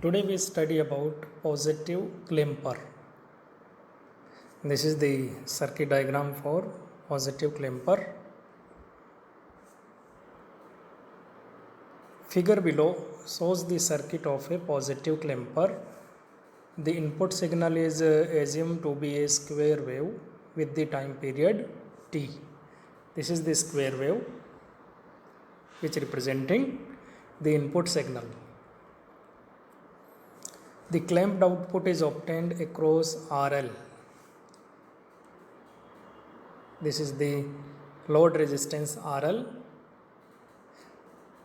Today we study about positive clamper. This is the circuit diagram for positive clamper. Figure below shows the circuit of a positive clamper. The input signal is assumed to be a square wave with the time period t. This is the square wave which representing the input signal. The clamped output is obtained across RL. This is the load resistance RL,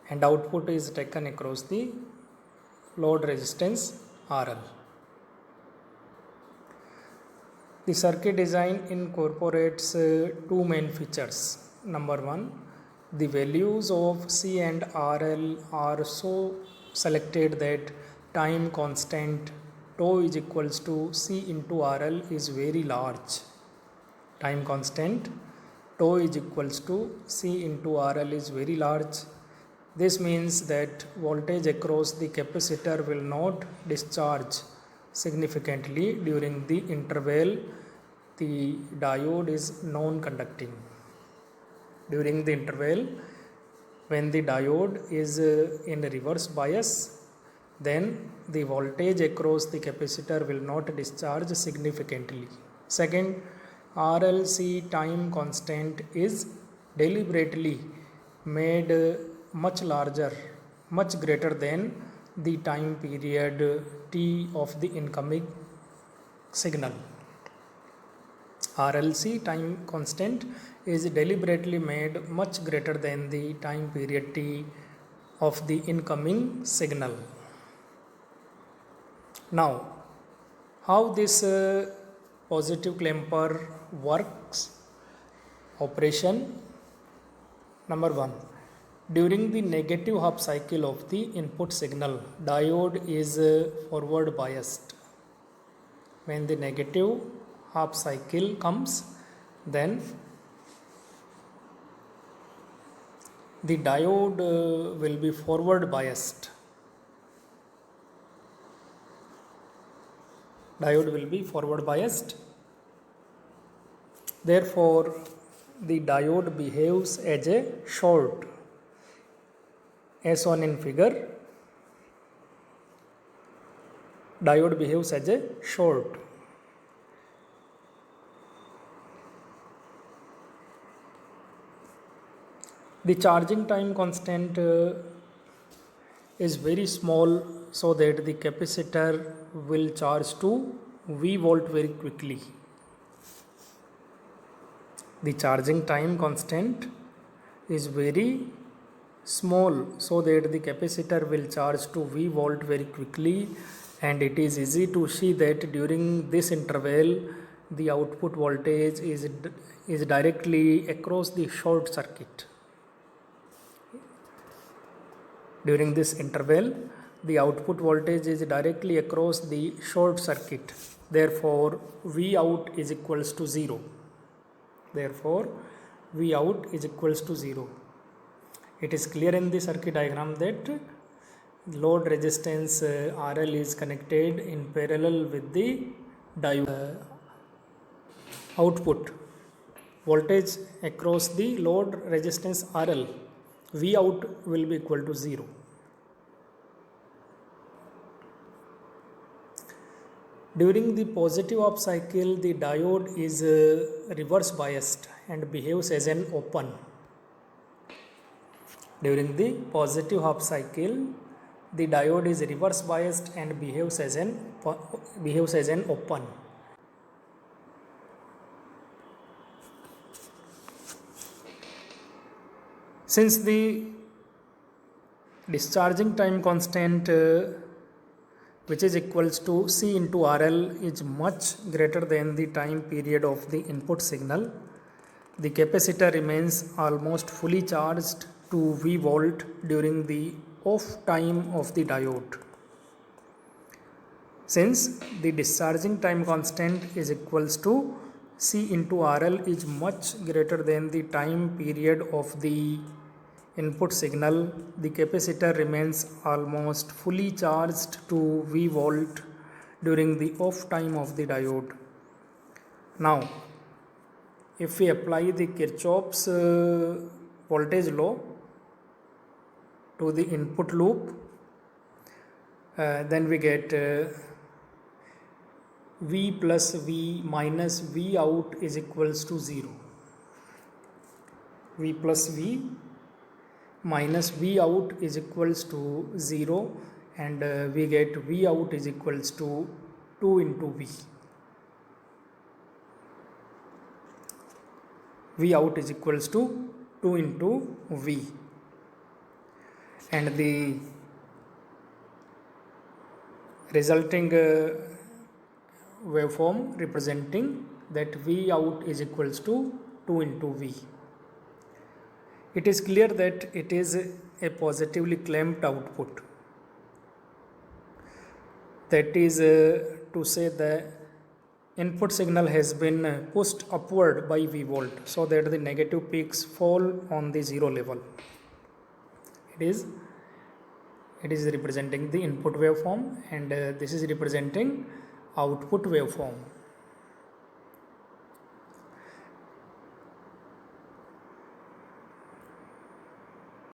and output is taken across the load resistance RL. The circuit design incorporates two main features. Number one, the values of C and RL are so selected that time constant tau is equals to C into RL is very large. Time constant tau is equals to C into RL is very large. This means that voltage across the capacitor will not discharge significantly during the interval the diode is non-conducting. During the interval when the diode is in reverse bias, then the voltage across the capacitor will not discharge significantly. Second, RLC time constant is deliberately made much larger, much greater than the time period t of the incoming signal. RLC time constant is deliberately made much greater than the time period t of the incoming signal. Now, how this positive clamper works? Operation. Number one, during the negative half cycle of the input signal, diode is forward biased. When the negative half cycle comes, then the diode will be forward biased. Diode will be forward biased. Therefore, the diode behaves as a short, as shown in figure. Diode behaves as a short. The charging time constant is very small, so that the capacitor will charge to V volt very quickly. The charging time constant is very small, so that the capacitor will charge to V volt very quickly, and it is easy to see that during this interval the output voltage is directly across the short circuit. During this interval, the output voltage is directly across the short circuit. Therefore, V out is equals to 0. Therefore, V out is equals to 0. It is clear in the circuit diagram that load resistance RL is connected in parallel with the diode. Output voltage across the load resistance RL, V out will be equal to 0. During the positive half cycle, the diode is reverse biased and behaves as an open. During the positive half cycle, the diode is reverse biased and behaves as an open. Since the discharging time constant which is equals to C into RL is much greater than the time period of the input signal, the capacitor remains almost fully charged to V volt during the off time of the diode. Since the discharging time constant is equals to C into RL is much greater than the time period of the input signal, the capacitor remains almost fully charged to V volt during the off time of the diode. Now, if we apply the Kirchhoff's voltage law to the input loop, then we get V plus V minus V out is equals to 0. V plus V minus V out is equals to 0, and we get V out is equals to 2 into V. V out is equals to 2 into V, and the resulting waveform representing that V out is equals to 2 into V. It is clear that it is a positively clamped output. That is to say the input signal has been pushed upward by V volt so that the negative peaks fall on the zero level. It is representing the input waveform, and this is representing output waveform.